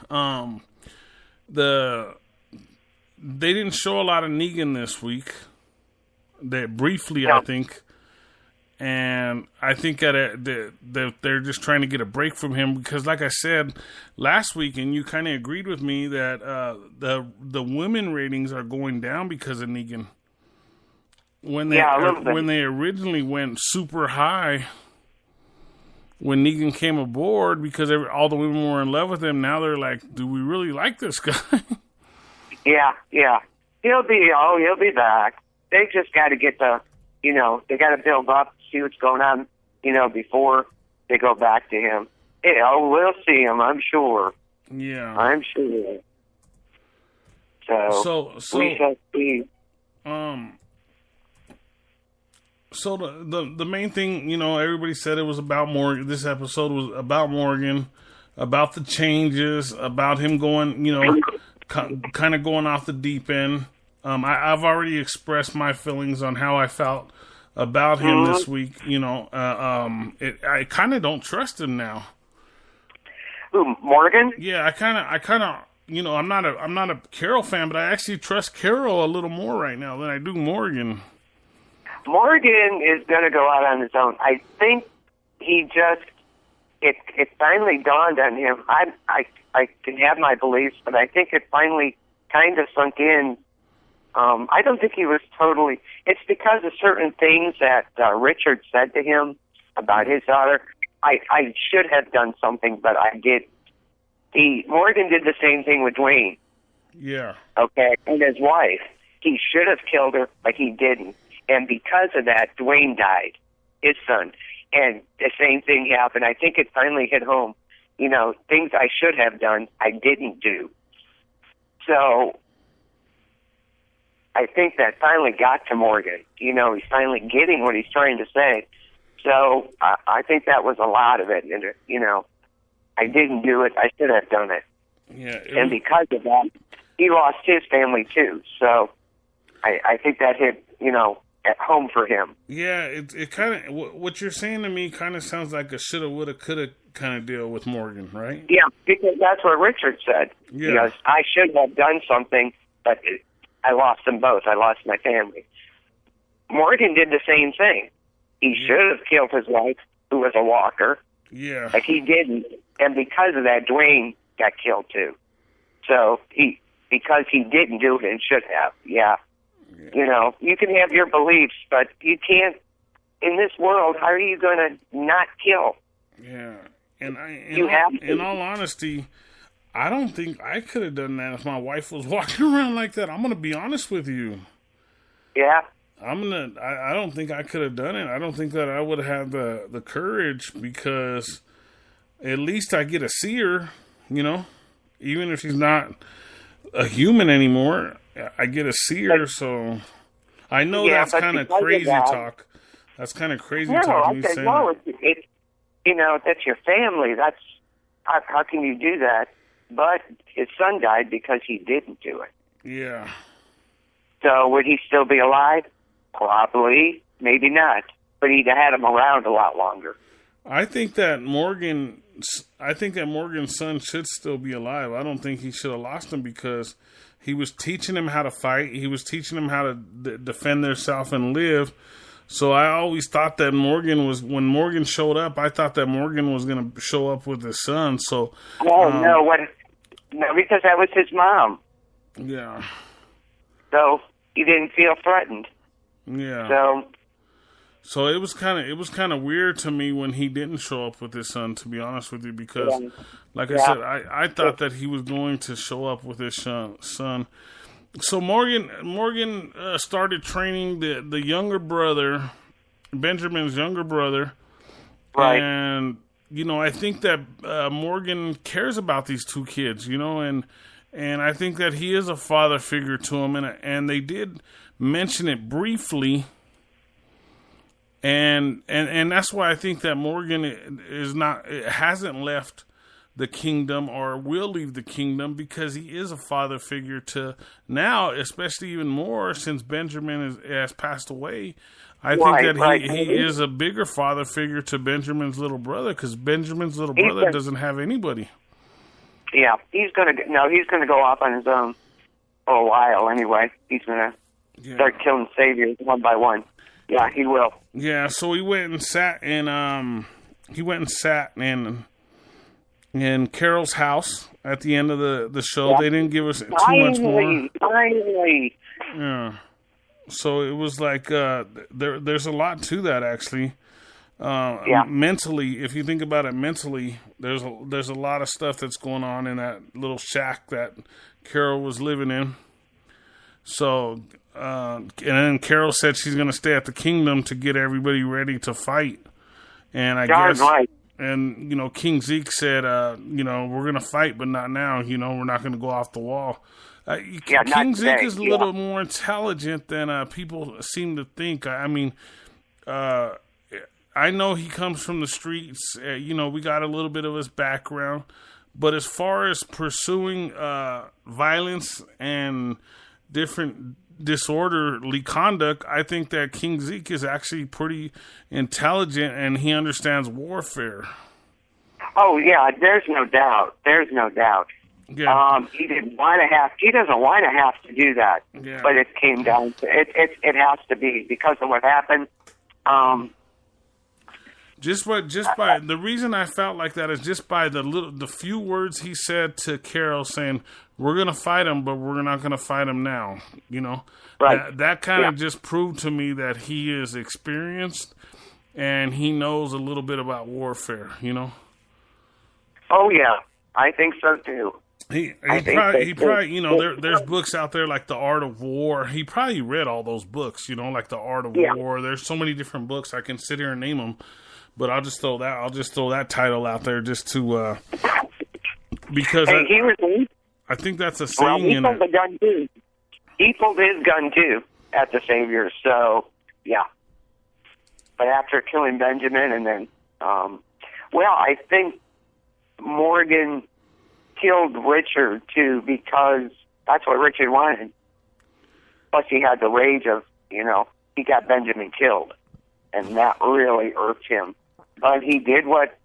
Um, the they didn't show a lot of Negan this week. That briefly, I No. think, and I think that they're just trying to get a break from him because, like I said last week, and you kind of agreed with me that the women ratings are going down because of Negan. When Yeah, a little bit. when they originally went super high when Negan came aboard because all the women were in love with him. Now they're like, do we really like this guy? Yeah. He'll be back. They just got to get they got to build up, see what's going on, before they go back to him. Yeah, we'll see him, I'm sure. Yeah. I'm sure. So we shall see. So the main thing, everybody said it was about Morgan. This episode was about Morgan, about the changes, about him going, kind of going off the deep end. I've already expressed my feelings on how I felt about him this week. I kind of don't trust him now. Who, Morgan? Yeah, I kind of, I'm not a Carol fan, but I actually trust Carol a little more right now than I do Morgan. Morgan is going to go out on his own. I think it finally dawned on him. I can have my beliefs, but I think it finally kind of sunk in. I don't think he was totally. It's because of certain things that Richard said to him about his daughter. I should have done something, but I did. Morgan did the same thing with Dwayne. Yeah. Okay, and his wife. He should have killed her, but he didn't. And because of that, Dwayne died, his son. And the same thing happened. I think it finally hit home. Things I should have done, I didn't do. So I think that finally got to Morgan. He's finally getting what he's trying to say. So I think that was a lot of it. And, I didn't do it. I should have done it. Yeah. And because of that, he lost his family too. So I think that hit, at home for him. Yeah, it kind of, what you're saying to me kind of sounds like a shoulda, woulda, coulda kind of deal with Morgan, right? Yeah, because that's what Richard said. Yeah. Because I should have done something, but I lost them both. I lost my family. Morgan did the same thing. He should have killed his wife, who was a walker. Yeah. But he didn't. And because of that, Dwayne got killed too. So because he didn't do it and should have, yeah. You can have your beliefs, but you can't, in this world, how are you going to not kill? Yeah. And have to. In all honesty, I don't think I could have done that if my wife was walking around like that. I'm going to be honest with you. Yeah. I don't think I could have done it. I don't think that I would have the courage because at least I get to see her, even if she's not a human anymore. I get to see her, so I know that's kind of crazy talk. That's kind of crazy talk. I said, no, that's your family. That's how can you do that? But his son died because he didn't do it. Yeah. So would he still be alive? Probably, maybe not. But he'd had him around a lot longer. I think that Morgan's son should still be alive. I don't think he should have lost him because he was teaching him how to fight. He was teaching him how to defend themselves and live. So I always thought that when Morgan showed up, I thought that Morgan was going to show up with his son. So no, because that was his mom. Yeah. So he didn't feel threatened. Yeah. So it was kind of weird to me when he didn't show up with his son, to be honest with you, because, like I said, I thought that he was going to show up with his son. So Morgan started training the younger brother, Benjamin's younger brother, right? And I think that Morgan cares about these two kids, and I think that he is a father figure to him, and they did mention it briefly. And that's why I think that Morgan hasn't left the kingdom or will leave the kingdom because he is a father figure to now, especially even more since Benjamin has passed away. I think that he is a bigger father figure to Benjamin's little brother because Benjamin's little brother doesn't have anybody. Yeah, he's gonna go off on his own for a while anyway. He's gonna start killing saviors one by one. Yeah, he will. Yeah, so he went and sat in in Carol's house at the end of the show. Yeah. They didn't give us too much more. Finally. Yeah. So it was like there's a lot to that actually. Mentally, if you think about it mentally, there's a lot of stuff that's going on in that little shack that Carol was living in. So, and then Carol said she's going to stay at the kingdom to get everybody ready to fight. And I guess, right. And, King Zeke said, we're going to fight, but not now. We're not going to go off the wall. King Zeke is a little more intelligent than people seem to think. I mean, I know he comes from the streets. We got a little bit of his background. But as far as pursuing violence and different disorderly conduct, I think that King Zeke is actually pretty intelligent and he understands warfare. Oh, yeah, there's no doubt. Yeah. He doesn't want to have to do that. Yeah. But it came down to it has to be because of what happened. The reason I felt like that is just by the few words he said to Carol saying, we're going to fight him, but we're not going to fight him now. Right. That kind of just proved to me that he is experienced and he knows a little bit about warfare, Oh, yeah. I think so, too. He probably there's books out there like The Art of War. He probably read all those books, like The Art of War. There's so many different books. I can sit here and name them, but I'll just throw that title out there just to because I think that's a saying. He pulled the gun too. He pulled his gun too at the Savior. So yeah, but after killing Benjamin and then, I think Morgan killed Richard too because that's what Richard wanted. Plus he had the rage of, he got Benjamin killed and that really irked him. But he did what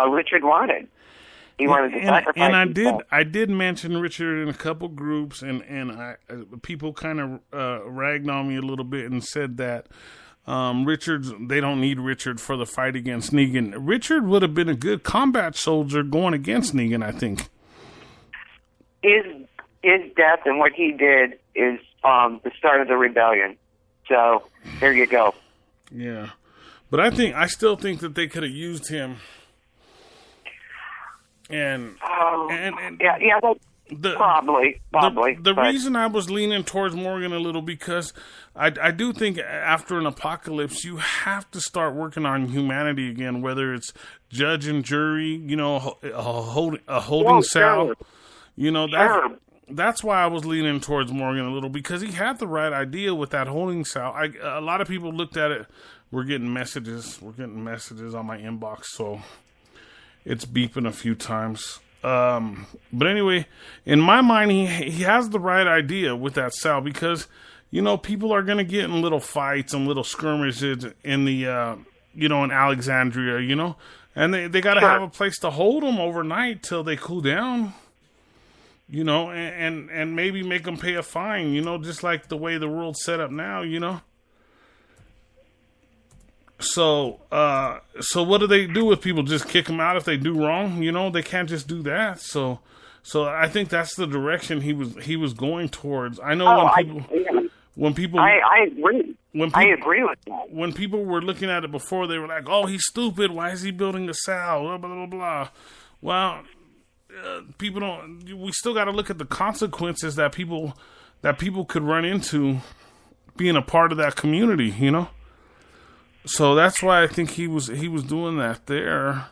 Richard wanted. He wanted to sacrifice himself. I did mention Richard in a couple groups and people kind of ragged on me a little bit and said that they don't need Richard for the fight against Negan. Richard would have been a good combat soldier going against Negan, I think. His death and what he did is the start of the rebellion. So there you go. Yeah, but I still think that they could have used him. Probably. The reason I was leaning towards Morgan a little because I do think after an apocalypse you have to start working on humanity again, whether it's judge and jury, a holding cell, That's why I was leaning towards Morgan a little because he had the right idea with that holding cell. A lot of people looked at it. We're getting messages on my inbox, so it's beeping a few times. But anyway, in my mind, he has the right idea with that cell because, people are going to get in little fights and little skirmishes in the, in Alexandria, and they got to have a place to hold them overnight till they cool down, and maybe make them pay a fine, just like the way the world's set up now, So what do they do with people? Just kick them out if they do wrong? They can't just do that. So I think that's the direction he was going towards. I know when people. I agree. I agree with that. When people were looking at it before, they were like, "Oh, he's stupid. Why is he building a cell?" Blah blah blah blah. Well, people don't. We still got to look at the consequences that people could run into being a part of that community. So that's why I think he was doing that there,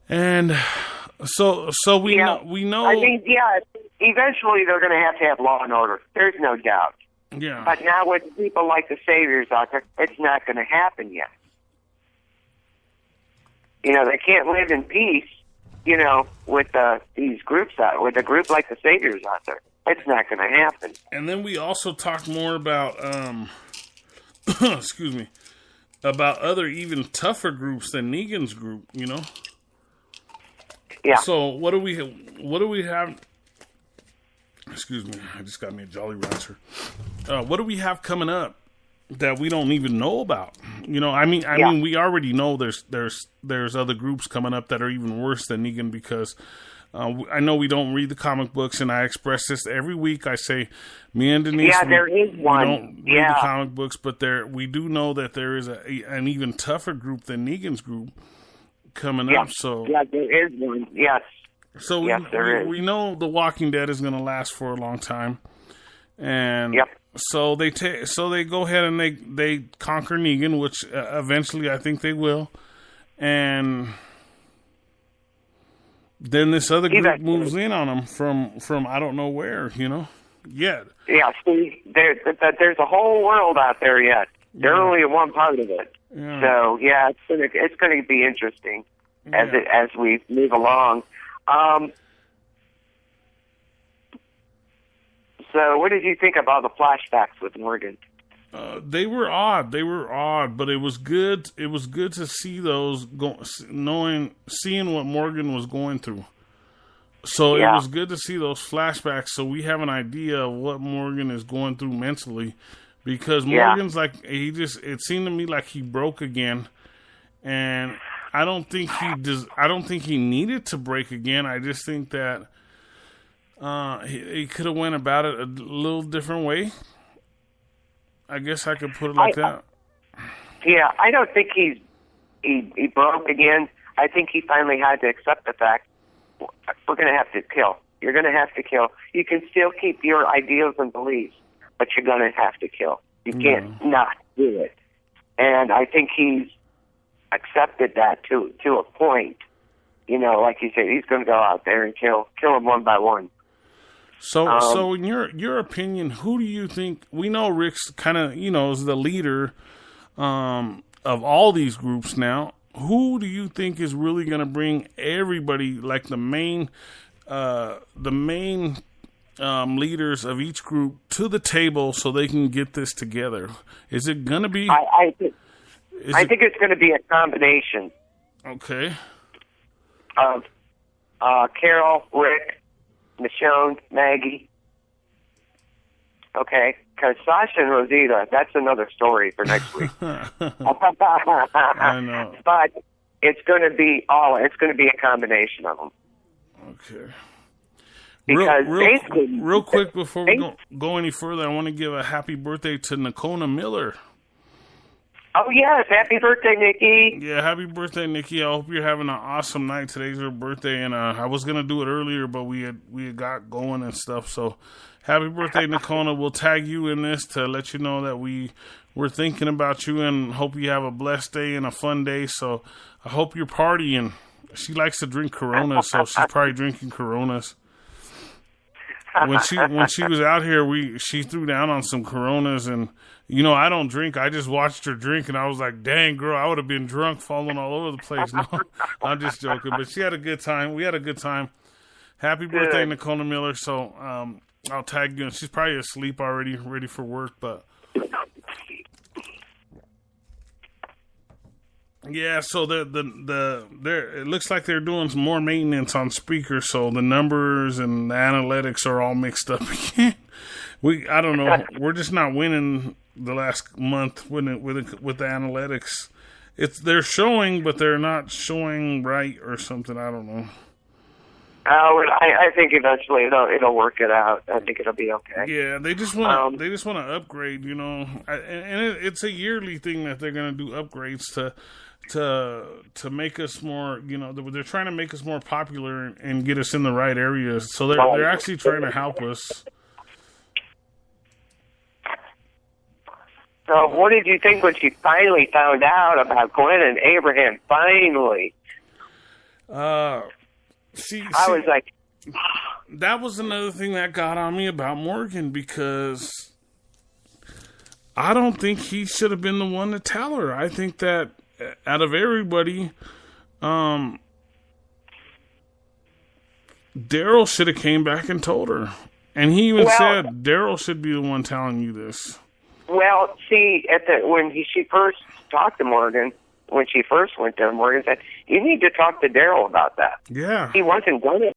and so we know. I mean, eventually they're going to have law and order. There's no doubt. Yeah. But now with people like the Saviors out there, it's not going to happen yet. They can't live in peace. With these groups with a group like the Saviors out there, it's not going to happen. And then we also talked more about. Excuse me, about other even tougher groups than Negan's group, Yeah. So what do we have? Excuse me, I just got me a Jolly Rancher. What do we have coming up that we don't even know about? I mean, we already know there's other groups coming up that are even worse than Negan because I know we don't read the comic books, and I express this every week. I say, me and Denise, there is one. We don't read the comic books, but we do know that there is an even tougher group than Negan's group coming up. So there is one. Yes. So we know The Walking Dead is going to last for a long time, and so they go ahead and they conquer Negan, which eventually I think they will, and then this other group moves in on them from I don't know where, yet. Yeah, see, there's a whole world out there yet. They're only one part of it. Yeah. So it's gonna be interesting as we move along. So what did you think about the flashbacks with Morgan? They were odd, but it was good. It was good to see those, seeing what Morgan was going through. So it was good to see those flashbacks, so we have an idea of what Morgan is going through mentally, because Morgan's like it seemed to me like he broke again, and I don't think he needed to break again. I just think that he could have went about it a little different way. I guess I could put it like that. Yeah, I don't think he broke again. I think he finally had to accept the fact we're going to have to kill. You're going to have to kill. You can still keep your ideals and beliefs, but you're going to have to kill. You can't not do it. And I think he's accepted that to a point. Like you said, he's going to go out there and kill them one by one. So in your opinion, who do you think? We know Rick's kind of is the leader of all these groups now. Who do you think is really going to bring everybody, like the main leaders of each group, to the table so they can get this together? Is it going to be? I think it's going to be a combination. Okay. Of Carol, Rick, Michonne, Maggie. Okay, because Sasha and Rosita, that's another story for next week. I know. But it's going to be a combination of them. Okay. Because real quick before we go any further, I want to give a happy birthday to Nakona Miller. Oh, yes. Happy birthday, Nikki. Yeah, happy birthday, Nikki. I hope you're having an awesome night. Today's her birthday, and I was going to do it earlier, but we had got going and stuff. So happy birthday, Nakona. We'll tag you in this to let you know that we're thinking about you and hope you have a blessed day and a fun day. So I hope you're partying. She likes to drink Coronas, so she's probably drinking Coronas. When she was out here, she threw down on some Coronas, and I don't drink. I just watched her drink, and I was like, "Dang, girl, I would have been drunk, falling all over the place." No, I'm just joking, but she had a good time. We had a good time. Happy birthday, Nakona Miller. So I'll tag you, and she's probably asleep already, ready for work, but. Yeah, so it looks like they're doing some more maintenance on speakers, so the numbers and the analytics are all mixed up again. I don't know. We're just not winning the last month with the analytics. They're showing, but they're not showing right or something. I don't know. Oh, I think eventually it'll work it out. I think it'll be okay. Yeah, they just want to upgrade, and it's a yearly thing that they're going to do upgrades to make us more. They're trying to make us more popular and get us in the right areas. So they're actually trying to help us. So, what did you think when she finally found out about Gwen and Abraham? Finally, See, I was like, that was another thing that got on me about Morgan, because I don't think he should have been the one to tell her. I think that out of everybody, Daryl should have came back and told her. And he even said Daryl should be the one telling you this. Well, see, when she first talked to Morgan, when she first went to Morgan, said, You need to talk to Daryl about that. Yeah. He wasn't going to